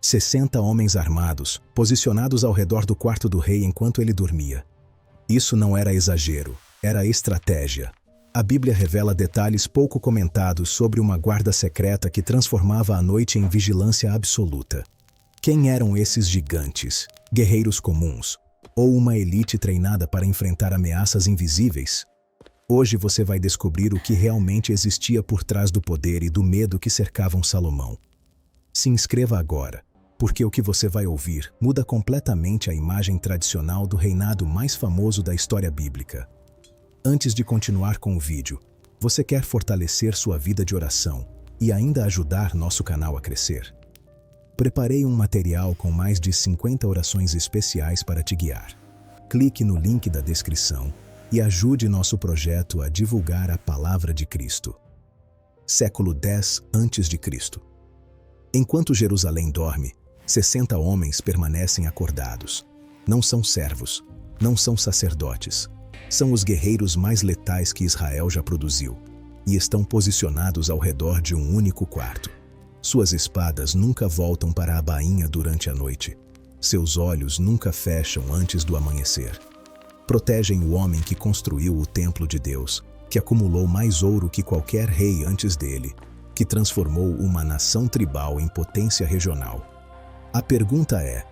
60 homens armados, posicionados ao redor do quarto do rei enquanto ele dormia. Isso não era exagero, era estratégia. A Bíblia revela detalhes pouco comentados sobre uma guarda secreta que transformava a noite em vigilância absoluta. Quem eram esses gigantes? Guerreiros comuns? Ou uma elite treinada para enfrentar ameaças invisíveis? Hoje você vai descobrir o que realmente existia por trás do poder e do medo que cercavam Salomão. Se inscreva agora, porque o que você vai ouvir muda completamente a imagem tradicional do reinado mais famoso da história bíblica. Antes de continuar com o vídeo, você quer fortalecer sua vida de oração e ainda ajudar nosso canal a crescer? Preparei um material com mais de 50 orações especiais para te guiar. Clique no link da descrição e ajude nosso projeto a divulgar a palavra de Cristo. Século X a.C. Enquanto Jerusalém dorme, 60 homens permanecem acordados. Não são servos, não são sacerdotes. São os guerreiros mais letais que Israel já produziu, e estão posicionados ao redor de um único quarto. Suas espadas nunca voltam para a bainha durante a noite. Seus olhos nunca fecham antes do amanhecer. Protegem o homem que construiu o templo de Deus, que acumulou mais ouro que qualquer rei antes dele, que transformou uma nação tribal em potência regional. A pergunta é: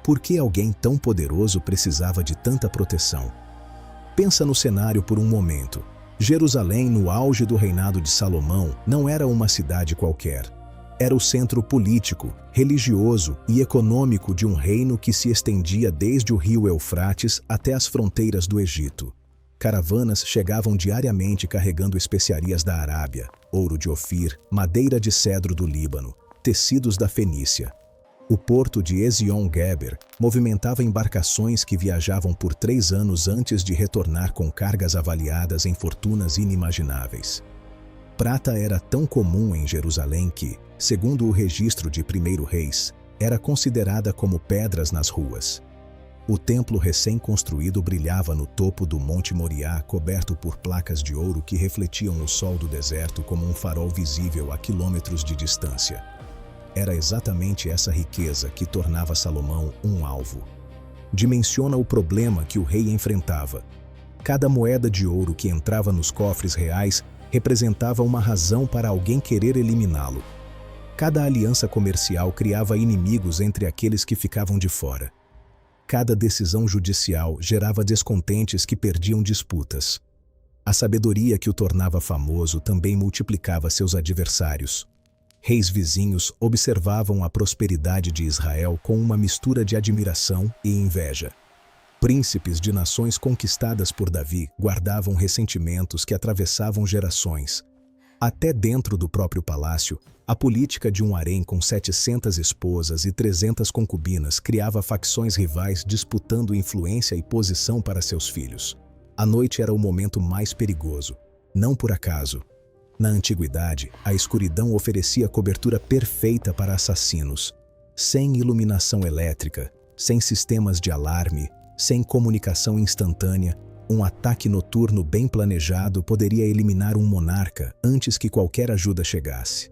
por que alguém tão poderoso precisava de tanta proteção? Pensa no cenário por um momento. Jerusalém, no auge do reinado de Salomão, não era uma cidade qualquer. Era o centro político, religioso e econômico de um reino que se estendia desde o rio Eufrates até as fronteiras do Egito. Caravanas chegavam diariamente carregando especiarias da Arábia, ouro de Ofir, madeira de cedro do Líbano, tecidos da Fenícia. O porto de Ezion-Geber movimentava embarcações que viajavam por 3 anos antes de retornar com cargas avaliadas em fortunas inimagináveis. Prata era tão comum em Jerusalém que, segundo o registro de 1º Reis, era considerada como pedras nas ruas. O templo recém-construído brilhava no topo do Monte Moriá, coberto por placas de ouro que refletiam o sol do deserto como um farol visível a quilômetros de distância. Era exatamente essa riqueza que tornava Salomão um alvo. Dimensiona o problema que o rei enfrentava. Cada moeda de ouro que entrava nos cofres reais representava uma razão para alguém querer eliminá-lo. Cada aliança comercial criava inimigos entre aqueles que ficavam de fora. Cada decisão judicial gerava descontentes que perdiam disputas. A sabedoria que o tornava famoso também multiplicava seus adversários. Reis vizinhos observavam a prosperidade de Israel com uma mistura de admiração e inveja. Príncipes de nações conquistadas por Davi guardavam ressentimentos que atravessavam gerações. Até dentro do próprio palácio, a política de um harém com 700 esposas e 300 concubinas criava facções rivais disputando influência e posição para seus filhos. A noite era o momento mais perigoso, não por acaso. Na antiguidade, a escuridão oferecia cobertura perfeita para assassinos. Sem iluminação elétrica, sem sistemas de alarme, sem comunicação instantânea, um ataque noturno bem planejado poderia eliminar um monarca antes que qualquer ajuda chegasse.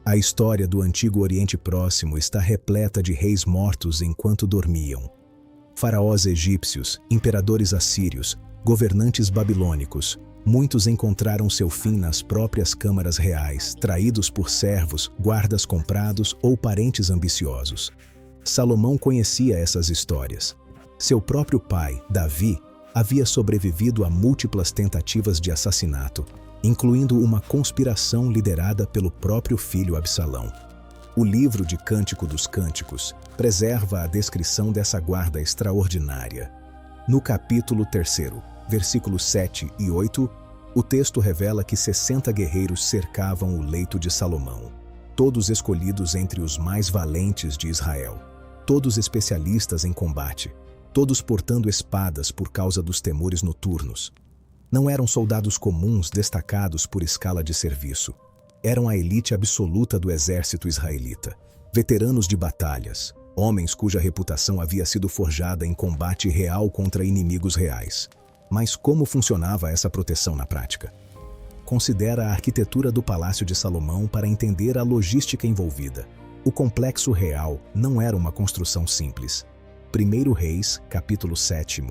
A história do Antigo Oriente Próximo está repleta de reis mortos enquanto dormiam. Faraós egípcios, imperadores assírios, governantes babilônicos, muitos encontraram seu fim nas próprias câmaras reais, traídos por servos, guardas comprados ou parentes ambiciosos. Salomão conhecia essas histórias. Seu próprio pai, Davi, havia sobrevivido a múltiplas tentativas de assassinato, incluindo uma conspiração liderada pelo próprio filho Absalão. O livro de Cântico dos Cânticos preserva a descrição dessa guarda extraordinária. No capítulo 3, versículos 7 e 8, o texto revela que 60 guerreiros cercavam o leito de Salomão, todos escolhidos entre os mais valentes de Israel, todos especialistas em combate, todos portando espadas por causa dos temores noturnos. Não eram soldados comuns destacados por escala de serviço. Eram a elite absoluta do exército israelita, veteranos de batalhas, homens cuja reputação havia sido forjada em combate real contra inimigos reais. Mas como funcionava essa proteção na prática? Considera a arquitetura do Palácio de Salomão para entender a logística envolvida. O complexo real não era uma construção simples. 1 Reis, capítulo 7,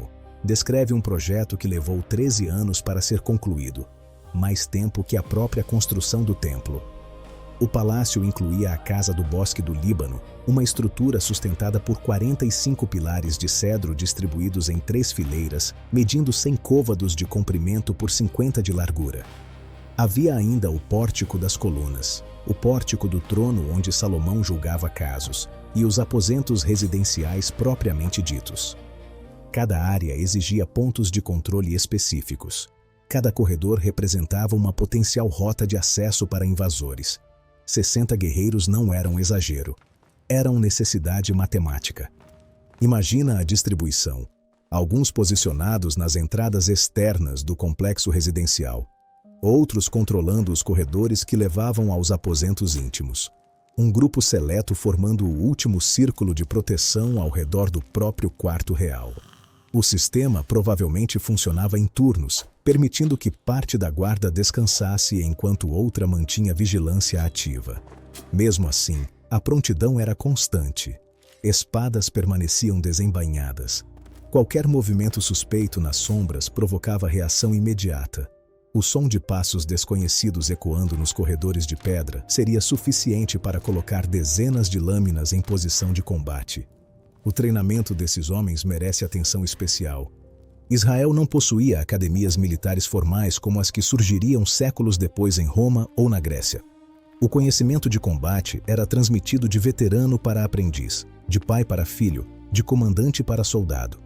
descreve um projeto que levou 13 anos para ser concluído, mais tempo que a própria construção do templo. O palácio incluía a Casa do Bosque do Líbano, uma estrutura sustentada por 45 pilares de cedro distribuídos em 3 fileiras, medindo 100 côvados de comprimento por 50 de largura. Havia ainda o Pórtico das Colunas, o Pórtico do Trono onde Salomão julgava casos, e os aposentos residenciais propriamente ditos. Cada área exigia pontos de controle específicos. Cada corredor representava uma potencial rota de acesso para invasores. 60 guerreiros não eram exagero. Eram necessidade matemática. Imagina a distribuição. Alguns posicionados nas entradas externas do complexo residencial. Outros controlando os corredores que levavam aos aposentos íntimos. Um grupo seleto formando o último círculo de proteção ao redor do próprio quarto real. O sistema provavelmente funcionava em turnos, permitindo que parte da guarda descansasse enquanto outra mantinha vigilância ativa. Mesmo assim, a prontidão era constante. Espadas permaneciam desembainhadas. Qualquer movimento suspeito nas sombras provocava reação imediata. O som de passos desconhecidos ecoando nos corredores de pedra seria suficiente para colocar dezenas de lâminas em posição de combate. O treinamento desses homens merece atenção especial. Israel não possuía academias militares formais como as que surgiriam séculos depois em Roma ou na Grécia. O conhecimento de combate era transmitido de veterano para aprendiz, de pai para filho, de comandante para soldado.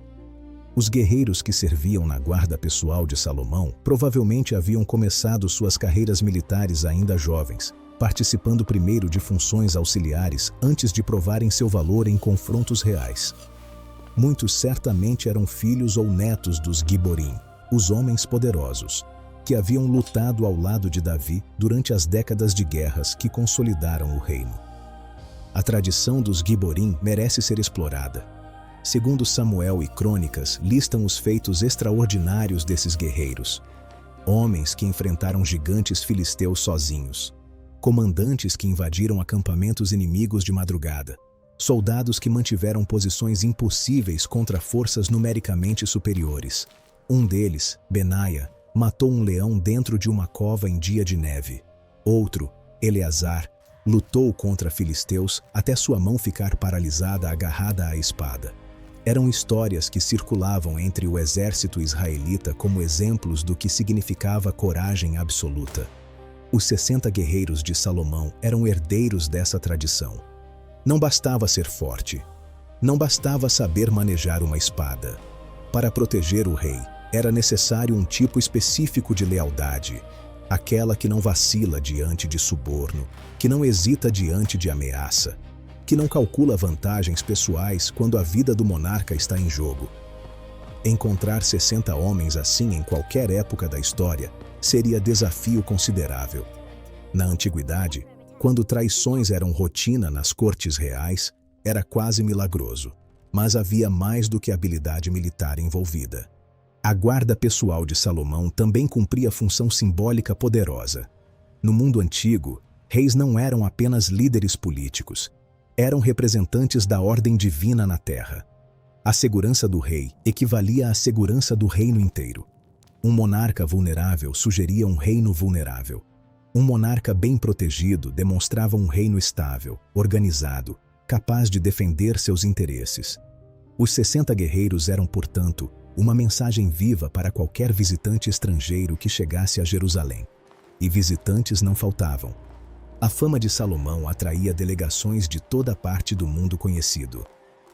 Os guerreiros que serviam na guarda pessoal de Salomão provavelmente haviam começado suas carreiras militares ainda jovens, participando primeiro de funções auxiliares antes de provarem seu valor em confrontos reais. Muitos certamente eram filhos ou netos dos Giborim, os homens poderosos, que haviam lutado ao lado de Davi durante as décadas de guerras que consolidaram o reino. A tradição dos Giborim merece ser explorada. Segundo Samuel e Crônicas, listam os feitos extraordinários desses guerreiros. Homens que enfrentaram gigantes filisteus sozinhos. Comandantes que invadiram acampamentos inimigos de madrugada. Soldados que mantiveram posições impossíveis contra forças numericamente superiores. Um deles, Benaia, matou um leão dentro de uma cova em dia de neve. Outro, Eleazar, lutou contra filisteus até sua mão ficar paralisada agarrada à espada. Eram histórias que circulavam entre o exército israelita como exemplos do que significava coragem absoluta. Os 60 guerreiros de Salomão eram herdeiros dessa tradição. Não bastava ser forte. Não bastava saber manejar uma espada. Para proteger o rei, era necessário um tipo específico de lealdade, aquela que não vacila diante de suborno, que não hesita diante de ameaça, que não calcula vantagens pessoais quando a vida do monarca está em jogo. Encontrar 60 homens assim em qualquer época da história seria desafio considerável. Na antiguidade, quando traições eram rotina nas cortes reais, era quase milagroso, mas havia mais do que habilidade militar envolvida. A guarda pessoal de Salomão também cumpria função simbólica poderosa. No mundo antigo, reis não eram apenas líderes políticos, eram representantes da ordem divina na terra. A segurança do rei equivalia à segurança do reino inteiro. Um monarca vulnerável sugeria um reino vulnerável. Um monarca bem protegido demonstrava um reino estável, organizado, capaz de defender seus interesses. Os 60 guerreiros eram, portanto, uma mensagem viva para qualquer visitante estrangeiro que chegasse a Jerusalém. E visitantes não faltavam. A fama de Salomão atraía delegações de toda parte do mundo conhecido.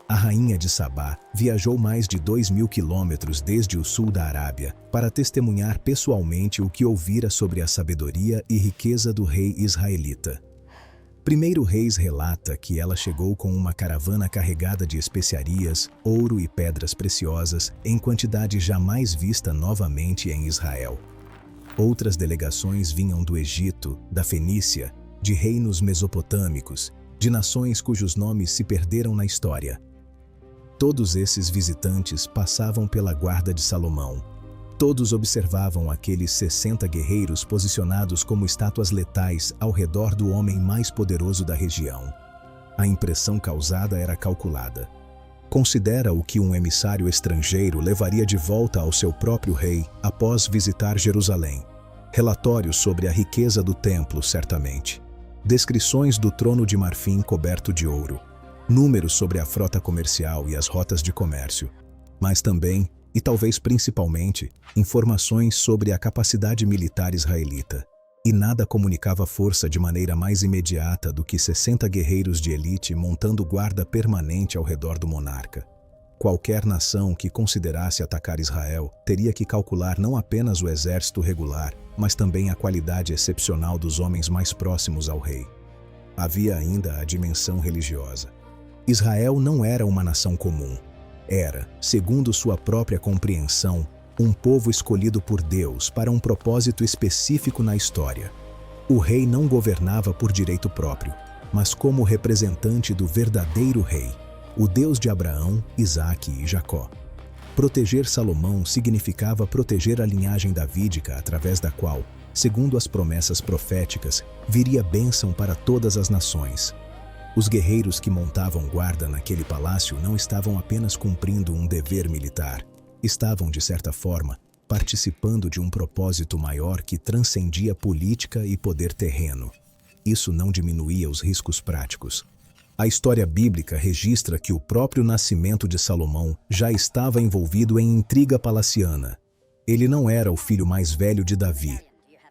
A rainha de Sabá viajou mais de 2.000 quilômetros desde o sul da Arábia para testemunhar pessoalmente o que ouvira sobre a sabedoria e riqueza do rei israelita. 1 Reis relata que ela chegou com uma caravana carregada de especiarias, ouro e pedras preciosas em quantidade jamais vista novamente em Israel. Outras delegações vinham do Egito, da Fenícia, de reinos mesopotâmicos, de nações cujos nomes se perderam na história. Todos esses visitantes passavam pela guarda de Salomão. Todos observavam aqueles 60 guerreiros posicionados como estátuas letais ao redor do homem mais poderoso da região. A impressão causada era calculada. Considera o que um emissário estrangeiro levaria de volta ao seu próprio rei após visitar Jerusalém. Relatórios sobre a riqueza do templo, certamente. Descrições do trono de marfim coberto de ouro. Números sobre a frota comercial e as rotas de comércio. Mas também, e talvez principalmente, informações sobre a capacidade militar israelita. E nada comunicava força de maneira mais imediata do que 60 guerreiros de elite montando guarda permanente ao redor do monarca. Qualquer nação que considerasse atacar Israel teria que calcular não apenas o exército regular, mas também a qualidade excepcional dos homens mais próximos ao rei. Havia ainda a dimensão religiosa. Israel não era uma nação comum. Era, segundo sua própria compreensão, um povo escolhido por Deus para um propósito específico na história. O rei não governava por direito próprio, mas como representante do verdadeiro rei, o Deus de Abraão, Isaque e Jacó. Proteger Salomão significava proteger a linhagem davídica através da qual, segundo as promessas proféticas, viria bênção para todas as nações. Os guerreiros que montavam guarda naquele palácio não estavam apenas cumprindo um dever militar. Estavam, de certa forma, participando de um propósito maior que transcendia política e poder terreno. Isso não diminuía os riscos práticos. A história bíblica registra que o próprio nascimento de Salomão já estava envolvido em intriga palaciana. Ele não era o filho mais velho de Davi.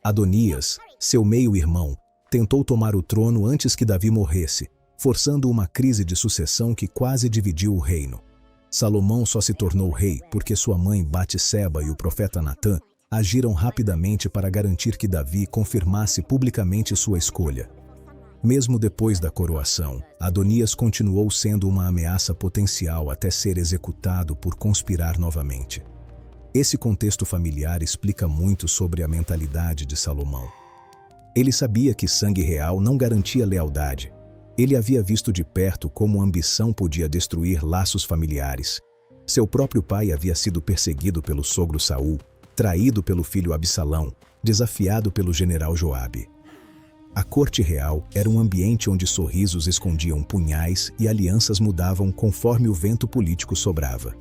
Adonias, seu meio-irmão, tentou tomar o trono antes que Davi morresse, forçando uma crise de sucessão que quase dividiu o reino. Salomão só se tornou rei porque sua mãe Batseba e o profeta Natã agiram rapidamente para garantir que Davi confirmasse publicamente sua escolha. Mesmo depois da coroação, Adonias continuou sendo uma ameaça potencial até ser executado por conspirar novamente. Esse contexto familiar explica muito sobre a mentalidade de Salomão. Ele sabia que sangue real não garantia lealdade. Ele havia visto de perto como a ambição podia destruir laços familiares. Seu próprio pai havia sido perseguido pelo sogro Saul, traído pelo filho Absalão, desafiado pelo general Joabe. A corte real era um ambiente onde sorrisos escondiam punhais e alianças mudavam conforme o vento político sobrava.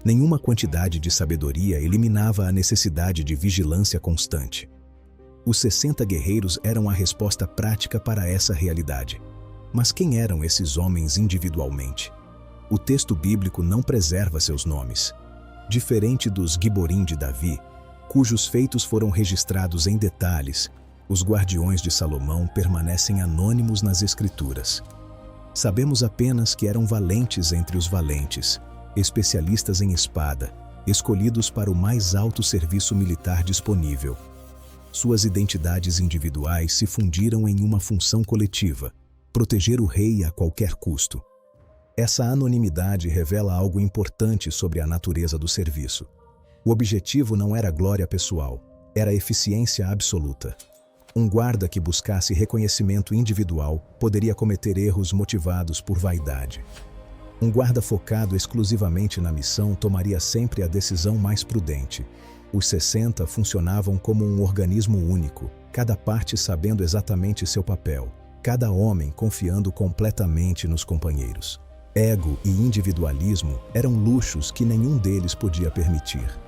Nenhuma quantidade de sabedoria eliminava a necessidade de vigilância constante. Os 60 guerreiros eram a resposta prática para essa realidade. Mas quem eram esses homens individualmente? O texto bíblico não preserva seus nomes. Diferente dos Giborim de Davi, cujos feitos foram registrados em detalhes, os guardiões de Salomão permanecem anônimos nas Escrituras. Sabemos apenas que eram valentes entre os valentes, especialistas em espada, escolhidos para o mais alto serviço militar disponível. Suas identidades individuais se fundiram em uma função coletiva: proteger o rei a qualquer custo. Essa anonimidade revela algo importante sobre a natureza do serviço. O objetivo não era glória pessoal, era eficiência absoluta. Um guarda que buscasse reconhecimento individual poderia cometer erros motivados por vaidade. Um guarda focado exclusivamente na missão tomaria sempre a decisão mais prudente. Os 60 funcionavam como um organismo único, cada parte sabendo exatamente seu papel. Cada homem confiando completamente nos companheiros. Ego e individualismo eram luxos que nenhum deles podia permitir.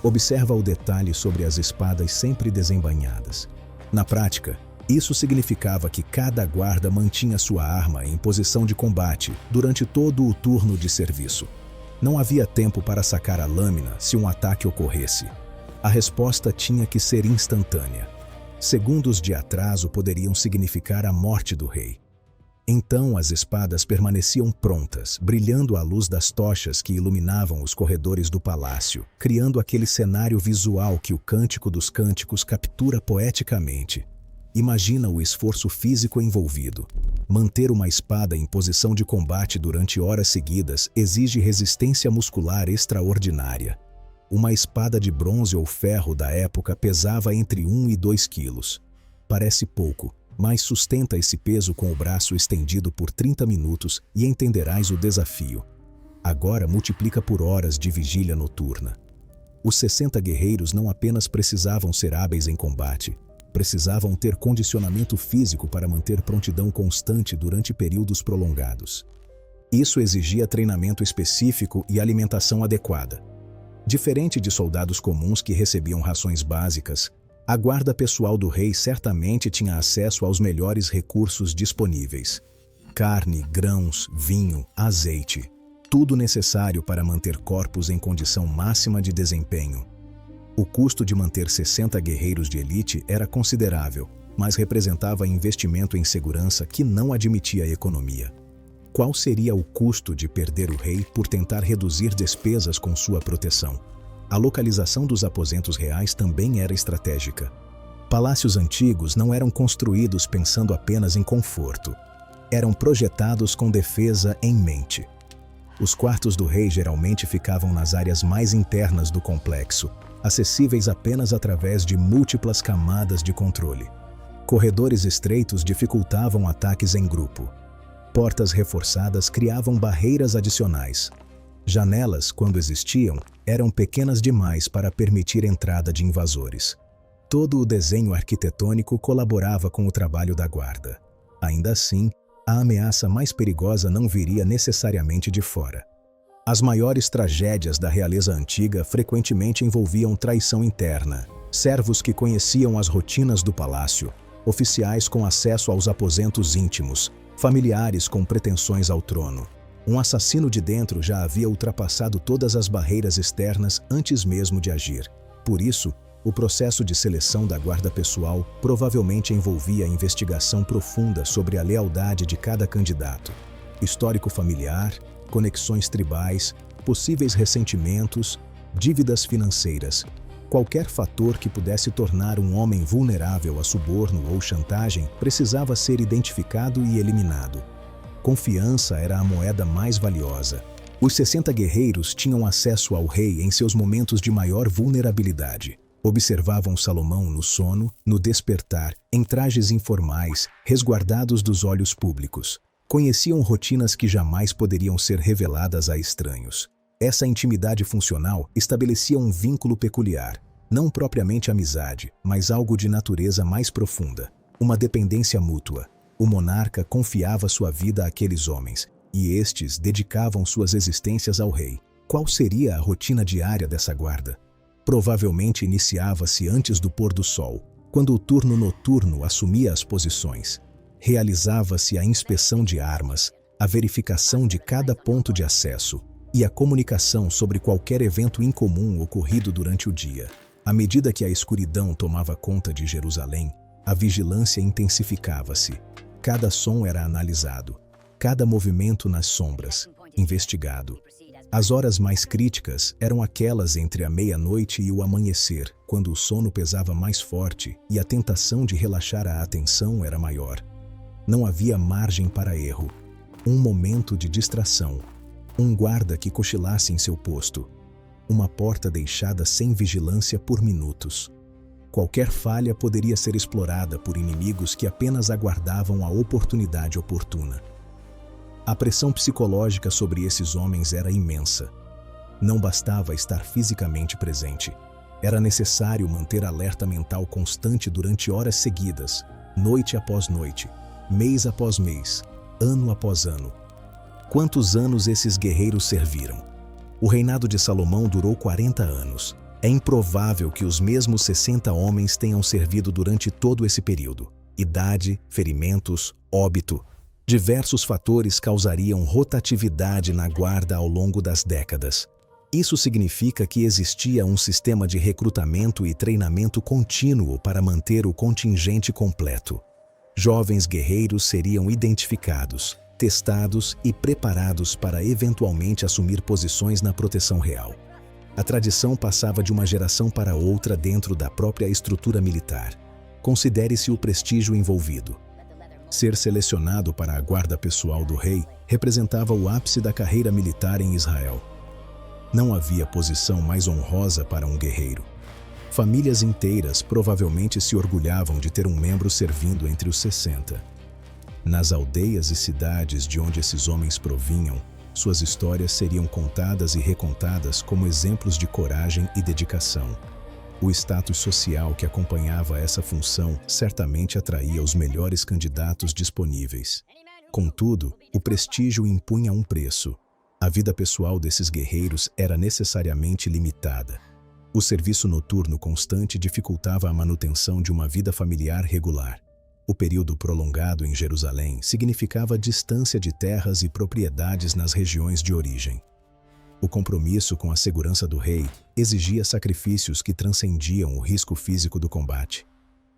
Observa o detalhe sobre as espadas sempre desembainhadas. Na prática, isso significava que cada guarda mantinha sua arma em posição de combate durante todo o turno de serviço. Não havia tempo para sacar a lâmina se um ataque ocorresse. A resposta tinha que ser instantânea. Segundos de atraso poderiam significar a morte do rei. Então as espadas permaneciam prontas, brilhando à luz das tochas que iluminavam os corredores do palácio, criando aquele cenário visual que o Cântico dos Cânticos captura poeticamente. Imagina o esforço físico envolvido. Manter uma espada em posição de combate durante horas seguidas exige resistência muscular extraordinária. Uma espada de bronze ou ferro da época pesava entre 1 e 2 quilos. Parece pouco, mas sustenta esse peso com o braço estendido por 30 minutos e entenderás o desafio. Agora multiplica por horas de vigília noturna. Os 60 guerreiros não apenas precisavam ser hábeis em combate, Precisavam ter condicionamento físico para manter prontidão constante durante períodos prolongados. Isso exigia treinamento específico e alimentação adequada. Diferente de soldados comuns que recebiam rações básicas, a guarda pessoal do rei certamente tinha acesso aos melhores recursos disponíveis: carne, grãos, vinho, azeite, tudo necessário para manter corpos em condição máxima de desempenho. O custo de manter 60 guerreiros de elite era considerável, mas representava investimento em segurança que não admitia economia. Qual seria o custo de perder o rei por tentar reduzir despesas com sua proteção? A localização dos aposentos reais também era estratégica. Palácios antigos não eram construídos pensando apenas em conforto. Eram projetados com defesa em mente. Os quartos do rei geralmente ficavam nas áreas mais internas do complexo, acessíveis apenas através de múltiplas camadas de controle. Corredores estreitos dificultavam ataques em grupo. Portas reforçadas criavam barreiras adicionais. Janelas, quando existiam, eram pequenas demais para permitir entrada de invasores. Todo o desenho arquitetônico colaborava com o trabalho da guarda. Ainda assim, a ameaça mais perigosa não viria necessariamente de fora. As maiores tragédias da realeza antiga frequentemente envolviam traição interna, servos que conheciam as rotinas do palácio, oficiais com acesso aos aposentos íntimos, familiares com pretensões ao trono. Um assassino de dentro já havia ultrapassado todas as barreiras externas antes mesmo de agir. Por isso, o processo de seleção da guarda pessoal provavelmente envolvia investigação profunda sobre a lealdade de cada candidato, histórico familiar, conexões tribais, possíveis ressentimentos, dívidas financeiras. Qualquer fator que pudesse tornar um homem vulnerável a suborno ou chantagem precisava ser identificado e eliminado. Confiança era a moeda mais valiosa. Os 60 guerreiros tinham acesso ao rei em seus momentos de maior vulnerabilidade. Observavam Salomão no sono, no despertar, em trajes informais, resguardados dos olhos públicos. Conheciam rotinas que jamais poderiam ser reveladas a estranhos. Essa intimidade funcional estabelecia um vínculo peculiar, não propriamente amizade, mas algo de natureza mais profunda, uma dependência mútua. O monarca confiava sua vida àqueles homens, e estes dedicavam suas existências ao rei. Qual seria a rotina diária dessa guarda? Provavelmente iniciava-se antes do pôr do sol, quando o turno noturno assumia as posições. Realizava-se a inspeção de armas, a verificação de cada ponto de acesso e a comunicação sobre qualquer evento incomum ocorrido durante o dia. À medida que a escuridão tomava conta de Jerusalém, a vigilância intensificava-se. Cada som era analisado, cada movimento nas sombras, investigado. As horas mais críticas eram aquelas entre a meia-noite e o amanhecer, quando o sono pesava mais forte e a tentação de relaxar a atenção era maior. Não havia margem para erro. Um momento de distração. Um guarda que cochilasse em seu posto. Uma porta deixada sem vigilância por minutos. Qualquer falha poderia ser explorada por inimigos que apenas aguardavam a oportunidade oportuna. A pressão psicológica sobre esses homens era imensa. Não bastava estar fisicamente presente. Era necessário manter alerta mental constante durante horas seguidas, noite após noite, mês após mês, ano após ano. Quantos anos esses guerreiros serviram? O reinado de Salomão durou 40 anos. É improvável que os mesmos 60 homens tenham servido durante todo esse período. Idade, ferimentos, óbito. Diversos fatores causariam rotatividade na guarda ao longo das décadas. Isso significa que existia um sistema de recrutamento e treinamento contínuo para manter o contingente completo. Jovens guerreiros seriam identificados, testados e preparados para eventualmente assumir posições na proteção real. A tradição passava de uma geração para outra dentro da própria estrutura militar. Considere-se o prestígio envolvido. Ser selecionado para a guarda pessoal do rei representava o ápice da carreira militar em Israel. Não havia posição mais honrosa para um guerreiro. Famílias inteiras provavelmente se orgulhavam de ter um membro servindo entre os 60. Nas aldeias e cidades de onde esses homens provinham, suas histórias seriam contadas e recontadas como exemplos de coragem e dedicação. O status social que acompanhava essa função certamente atraía os melhores candidatos disponíveis. Contudo, o prestígio impunha um preço. A vida pessoal desses guerreiros era necessariamente limitada. O serviço noturno constante dificultava a manutenção de uma vida familiar regular. O período prolongado em Jerusalém significava distância de terras e propriedades nas regiões de origem. O compromisso com a segurança do rei exigia sacrifícios que transcendiam o risco físico do combate.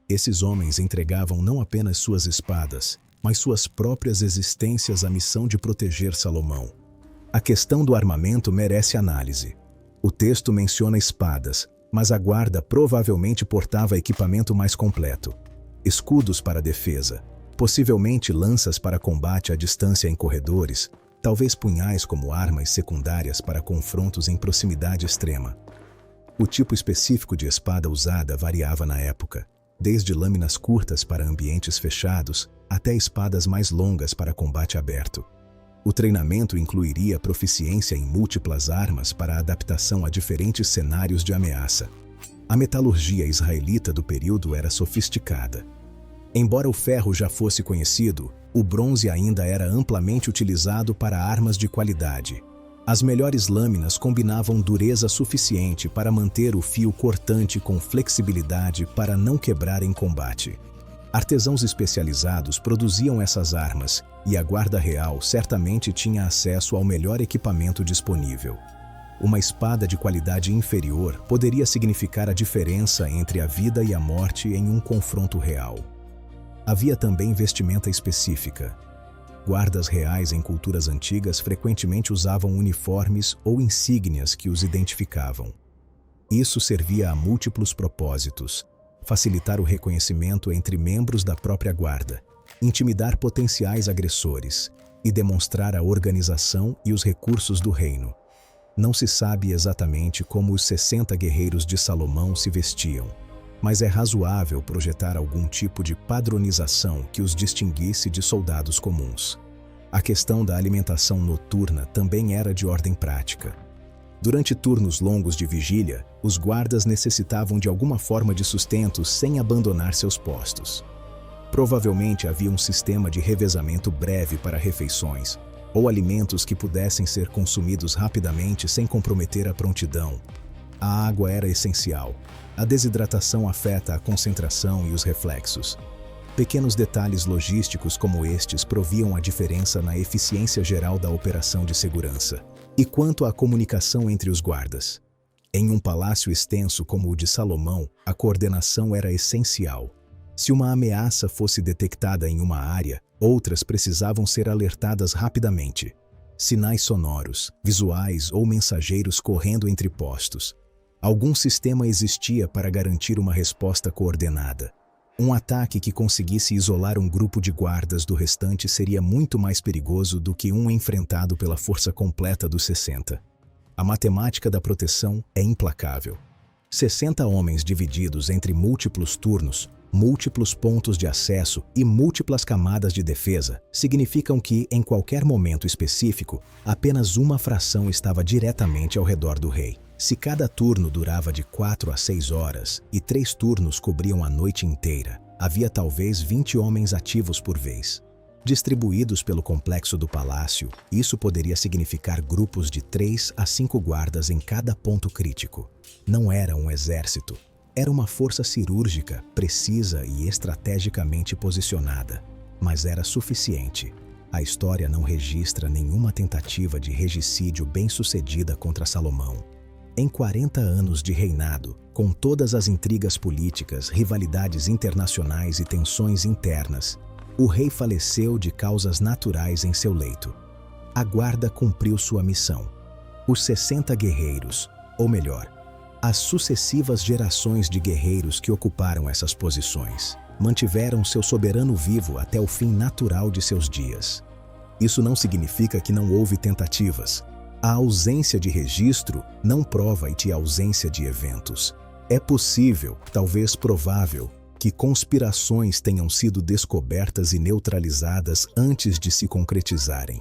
Esses homens entregavam não apenas suas espadas, mas suas próprias existências à missão de proteger Salomão. A questão do armamento merece análise. O texto menciona espadas, mas a guarda provavelmente portava equipamento mais completo. Escudos para defesa, possivelmente lanças para combate à distância em corredores, talvez punhais como armas secundárias para confrontos em proximidade extrema. O tipo específico de espada usada variava na época, desde lâminas curtas para ambientes fechados até espadas mais longas para combate aberto. O treinamento incluiria proficiência em múltiplas armas para adaptação a diferentes cenários de ameaça. A metalurgia israelita do período era sofisticada. Embora o ferro já fosse conhecido, o bronze ainda era amplamente utilizado para armas de qualidade. As melhores lâminas combinavam dureza suficiente para manter o fio cortante com flexibilidade para não quebrar em combate. Artesãos especializados produziam essas armas, e a Guarda Real certamente tinha acesso ao melhor equipamento disponível. Uma espada de qualidade inferior poderia significar a diferença entre a vida e a morte em um confronto real. Havia também vestimenta específica. Guardas reais em culturas antigas frequentemente usavam uniformes ou insígnias que os identificavam. Isso servia a múltiplos propósitos: facilitar o reconhecimento entre membros da própria guarda, intimidar potenciais agressores e demonstrar a organização e os recursos do reino. Não se sabe exatamente como os 60 guerreiros de Salomão se vestiam, mas é razoável projetar algum tipo de padronização que os distinguisse de soldados comuns. A questão da alimentação noturna também era de ordem prática. Durante turnos longos de vigília, os guardas necessitavam de alguma forma de sustento sem abandonar seus postos. Provavelmente havia um sistema de revezamento breve para refeições, ou alimentos que pudessem ser consumidos rapidamente sem comprometer a prontidão. A água era essencial. A desidratação afeta a concentração e os reflexos. Pequenos detalhes logísticos como estes proviam a diferença na eficiência geral da operação de segurança. E quanto à comunicação entre os guardas? Em um palácio extenso como o de Salomão, a coordenação era essencial. Se uma ameaça fosse detectada em uma área, outras precisavam ser alertadas rapidamente. Sinais sonoros, visuais ou mensageiros correndo entre postos. Algum sistema existia para garantir uma resposta coordenada. Um ataque que conseguisse isolar um grupo de guardas do restante seria muito mais perigoso do que um enfrentado pela força completa dos 60. A matemática da proteção é implacável. 60 homens divididos entre múltiplos turnos, múltiplos pontos de acesso e múltiplas camadas de defesa significam que, em qualquer momento específico, apenas uma fração estava diretamente ao redor do rei. Se cada turno durava de 4 a 6 horas e 3 turnos cobriam a noite inteira, havia talvez 20 homens ativos por vez. Distribuídos pelo complexo do palácio, isso poderia significar grupos de 3 a 5 guardas em cada ponto crítico. Não era um exército. Era uma força cirúrgica, precisa e estrategicamente posicionada, mas era suficiente. A história não registra nenhuma tentativa de regicídio bem-sucedida contra Salomão. Em 40 anos de reinado, com todas as intrigas políticas, rivalidades internacionais e tensões internas, o rei faleceu de causas naturais em seu leito. A guarda cumpriu sua missão. Os 60 guerreiros, ou melhor, as sucessivas gerações de guerreiros que ocuparam essas posições, mantiveram seu soberano vivo até o fim natural de seus dias. Isso não significa que não houve tentativas. A ausência de registro não prova-te a ausência de eventos. É possível, talvez provável, que conspirações tenham sido descobertas e neutralizadas antes de se concretizarem.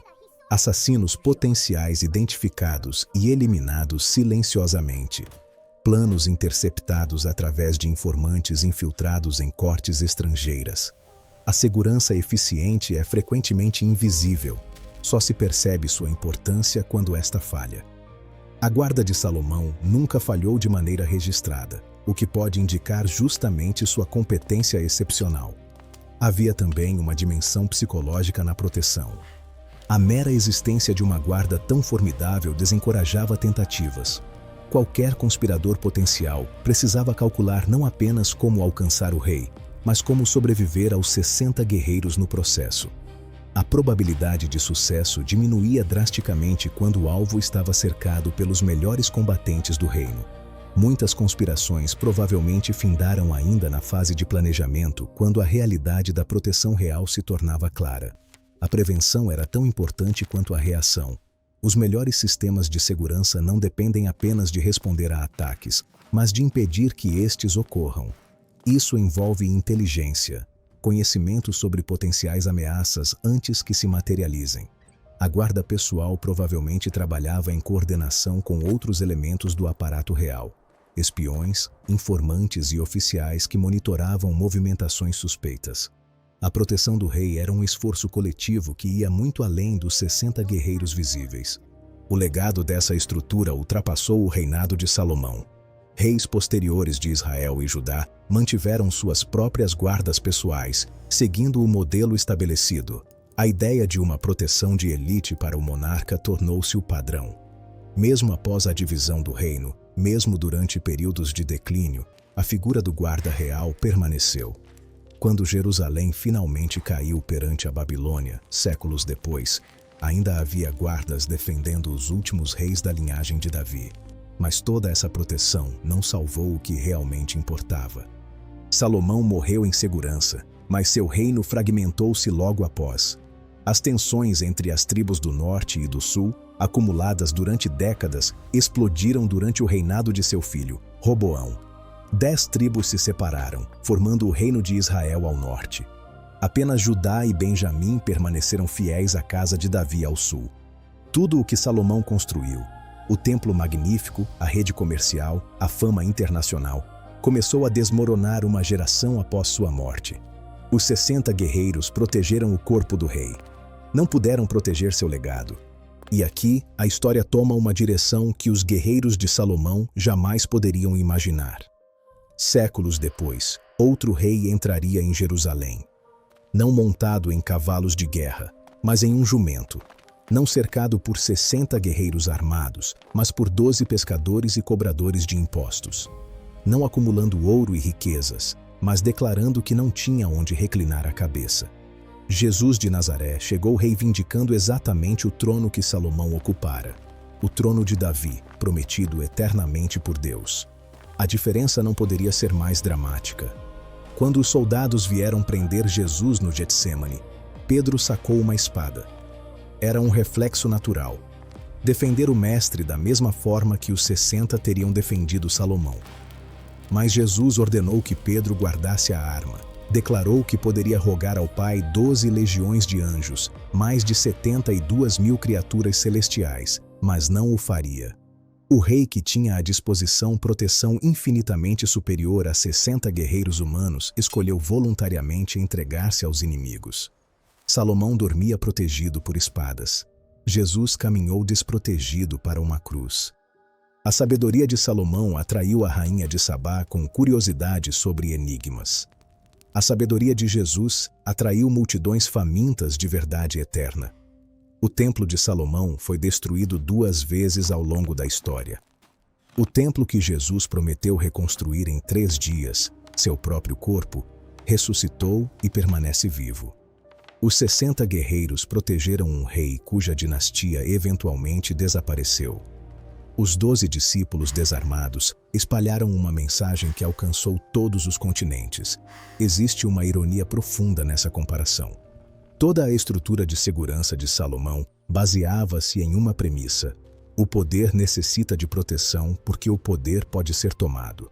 Assassinos potenciais identificados e eliminados silenciosamente. planos interceptados através de informantes infiltrados em cortes estrangeiras. A segurança eficiente é frequentemente invisível, só se percebe sua importância quando esta falha. A guarda de Salomão nunca falhou de maneira registrada, o que pode indicar justamente sua competência excepcional. Havia também uma dimensão psicológica na proteção. A mera existência de uma guarda tão formidável desencorajava tentativas. Qualquer conspirador potencial precisava calcular não apenas como alcançar o rei, mas como sobreviver aos 60 guerreiros no processo. A probabilidade de sucesso diminuía drasticamente quando o alvo estava cercado pelos melhores combatentes do reino. Muitas conspirações provavelmente findaram ainda na fase de planejamento, quando a realidade da proteção real se tornava clara. A prevenção era tão importante quanto a reação. Os melhores sistemas de segurança não dependem apenas de responder a ataques, mas de impedir que estes ocorram. Isso envolve inteligência, conhecimento sobre potenciais ameaças antes que se materializem. A guarda pessoal provavelmente trabalhava em coordenação com outros elementos do aparato real, espiões, informantes e oficiais que monitoravam movimentações suspeitas. A proteção do rei era um esforço coletivo que ia muito além dos 60 guerreiros visíveis. O legado dessa estrutura ultrapassou o reinado de Salomão. Reis posteriores de Israel e Judá mantiveram suas próprias guardas pessoais, seguindo o modelo estabelecido. A ideia de uma proteção de elite para o monarca tornou-se o padrão. Mesmo após a divisão do reino, mesmo durante períodos de declínio, a figura do guarda real permaneceu. Quando Jerusalém finalmente caiu perante a Babilônia, séculos depois, ainda havia guardas defendendo os últimos reis da linhagem de Davi. Mas toda essa proteção não salvou o que realmente importava. Salomão morreu em segurança, mas seu reino fragmentou-se logo após. As tensões entre as tribos do norte e do sul, acumuladas durante décadas, explodiram durante o reinado de seu filho, Roboão. 10 tribos se separaram, formando o reino de Israel ao norte. Apenas Judá e Benjamim permaneceram fiéis à casa de Davi ao sul. Tudo o que Salomão construiu, o templo magnífico, a rede comercial, a fama internacional, começou a desmoronar uma geração após sua morte. Os 60 guerreiros protegeram o corpo do rei. Não puderam proteger seu legado. E aqui, a história toma uma direção que os guerreiros de Salomão jamais poderiam imaginar. Séculos depois, outro rei entraria em Jerusalém. Não montado em cavalos de guerra, mas em um jumento. Não cercado por 60 guerreiros armados, mas por 12 pescadores e cobradores de impostos. Não acumulando ouro e riquezas, mas declarando que não tinha onde reclinar a cabeça. Jesus de Nazaré chegou reivindicando exatamente o trono que Salomão ocupara, o trono de Davi, prometido eternamente por Deus. A diferença não poderia ser mais dramática. Quando os soldados vieram prender Jesus no Getsêmani, Pedro sacou uma espada. Era um reflexo natural. Defender o mestre da mesma forma que os 60 teriam defendido Salomão. Mas Jesus ordenou que Pedro guardasse a arma. Declarou que poderia rogar ao Pai 12 legiões de anjos, mais de 72.000 criaturas celestiais, mas não o faria. O rei, que tinha à disposição proteção infinitamente superior a 60 guerreiros humanos, escolheu voluntariamente entregar-se aos inimigos. Salomão dormia protegido por espadas. Jesus caminhou desprotegido para uma cruz. A sabedoria de Salomão atraiu a rainha de Sabá com curiosidade sobre enigmas. A sabedoria de Jesus atraiu multidões famintas de verdade eterna. O templo de Salomão foi destruído 2 vezes ao longo da história. O templo que Jesus prometeu reconstruir em 3 dias, seu próprio corpo, ressuscitou e permanece vivo. Os 60 guerreiros protegeram um rei cuja dinastia eventualmente desapareceu. Os 12 discípulos desarmados espalharam uma mensagem que alcançou todos os continentes. Existe uma ironia profunda nessa comparação. Toda a estrutura de segurança de Salomão baseava-se em uma premissa: o poder necessita de proteção porque o poder pode ser tomado.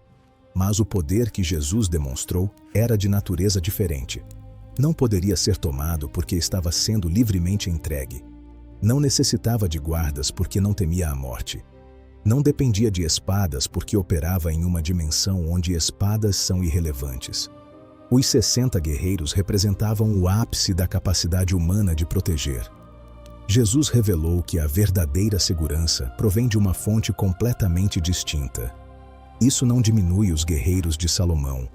Mas o poder que Jesus demonstrou era de natureza diferente. Não poderia ser tomado porque estava sendo livremente entregue. Não necessitava de guardas porque não temia a morte. Não dependia de espadas porque operava em uma dimensão onde espadas são irrelevantes. Os 60 guerreiros representavam o ápice da capacidade humana de proteger. Jesus revelou que a verdadeira segurança provém de uma fonte completamente distinta. Isso não diminui os guerreiros de Salomão.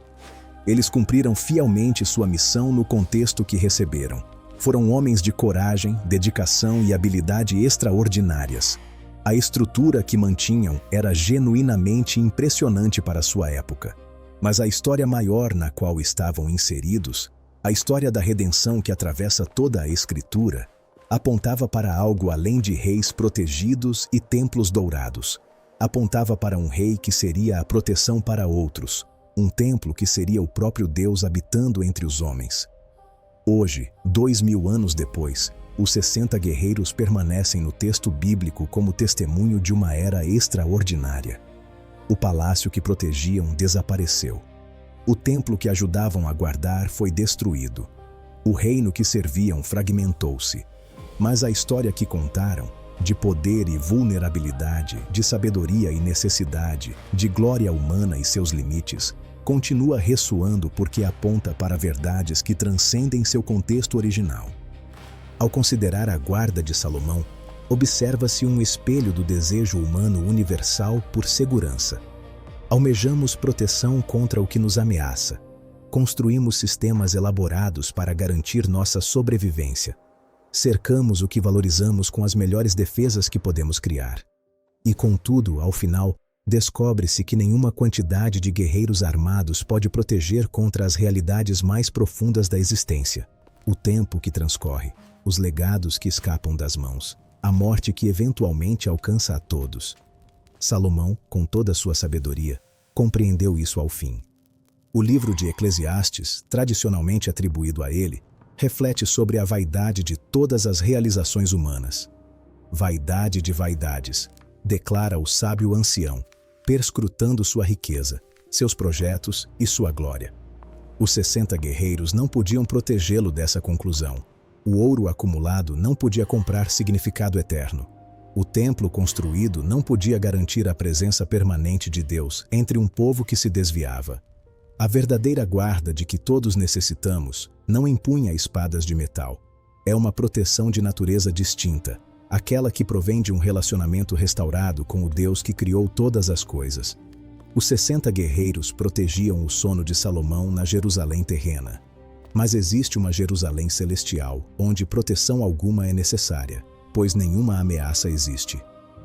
Eles cumpriram fielmente sua missão no contexto que receberam. Foram homens de coragem, dedicação e habilidade extraordinárias. A estrutura que mantinham era genuinamente impressionante para sua época. Mas a história maior na qual estavam inseridos, a história da redenção que atravessa toda a Escritura, apontava para algo além de reis protegidos e templos dourados. Apontava para um rei que seria a proteção para outros, um templo que seria o próprio Deus habitando entre os homens. Hoje, 2000 anos depois, os 60 guerreiros permanecem no texto bíblico como testemunho de uma era extraordinária. O palácio que protegiam desapareceu. O templo que ajudavam a guardar foi destruído. O reino que serviam fragmentou-se. Mas a história que contaram, de poder e vulnerabilidade, de sabedoria e necessidade, de glória humana e seus limites, continua ressoando porque aponta para verdades que transcendem seu contexto original. Ao considerar a guarda de Salomão, observa-se um espelho do desejo humano universal por segurança. Almejamos proteção contra o que nos ameaça. Construímos sistemas elaborados para garantir nossa sobrevivência. Cercamos o que valorizamos com as melhores defesas que podemos criar. E, contudo, ao final, descobre-se que nenhuma quantidade de guerreiros armados pode proteger contra as realidades mais profundas da existência. O tempo que transcorre, os legados que escapam das mãos, a morte que eventualmente alcança a todos. Salomão, com toda a sua sabedoria, compreendeu isso ao fim. O livro de Eclesiastes, tradicionalmente atribuído a ele, reflete sobre a vaidade de todas as realizações humanas. Vaidade de vaidades, declara o sábio ancião, perscrutando sua riqueza, seus projetos e sua glória. Os 60 guerreiros não podiam protegê-lo dessa conclusão. O ouro acumulado não podia comprar significado eterno. O templo construído não podia garantir a presença permanente de Deus entre um povo que se desviava. A verdadeira guarda de que todos necessitamos não empunha espadas de metal. É uma proteção de natureza distinta, aquela que provém de um relacionamento restaurado com o Deus que criou todas as coisas. Os 60 guerreiros protegiam o sono de Salomão na Jerusalém terrena. Mas existe uma Jerusalém celestial, onde proteção alguma é necessária, pois nenhuma ameaça existe.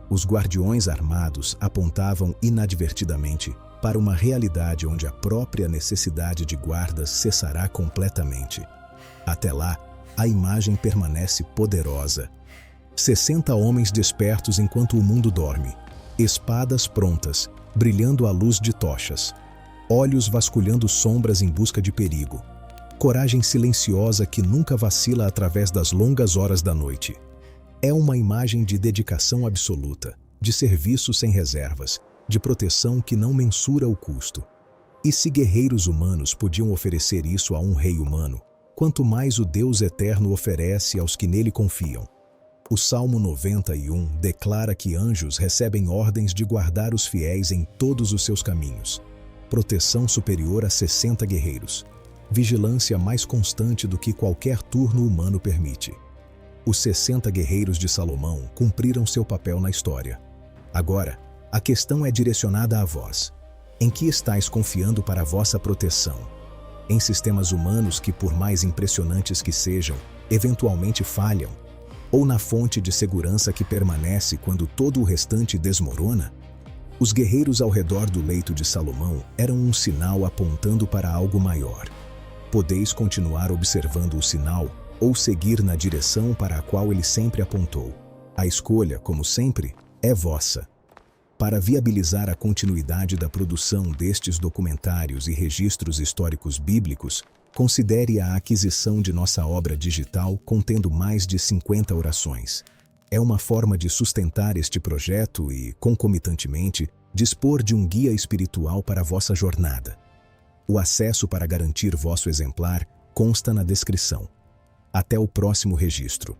Os guardiões armados apontavam inadvertidamente para uma realidade onde a própria necessidade de guardas cessará completamente. Até lá, a imagem permanece poderosa. 60 homens despertos enquanto o mundo dorme, espadas prontas, brilhando à luz de tochas, olhos vasculhando sombras em busca de perigo, coragem silenciosa que nunca vacila através das longas horas da noite. É uma imagem de dedicação absoluta, de serviço sem reservas, de proteção que não mensura o custo. E se guerreiros humanos podiam oferecer isso a um rei humano, quanto mais o Deus eterno oferece aos que nele confiam. O Salmo 91 declara que anjos recebem ordens de guardar os fiéis em todos os seus caminhos. Proteção superior a 60 guerreiros. Vigilância mais constante do que qualquer turno humano permite. Os 60 guerreiros de Salomão cumpriram seu papel na história. Agora, a questão é direcionada a vós. Em que estáis confiando para a vossa proteção? Em sistemas humanos que, por mais impressionantes que sejam, eventualmente falham? Ou na fonte de segurança que permanece quando todo o restante desmorona? Os guerreiros ao redor do leito de Salomão eram um sinal apontando para algo maior. Podeis continuar observando o sinal ou seguir na direção para a qual ele sempre apontou. A escolha, como sempre, é vossa. Para viabilizar a continuidade da produção destes documentários e registros históricos bíblicos, considere a aquisição de nossa obra digital contendo mais de 50 orações. É uma forma de sustentar este projeto e, concomitantemente, dispor de um guia espiritual para a vossa jornada. O acesso para garantir vosso exemplar consta na descrição. Até o próximo registro.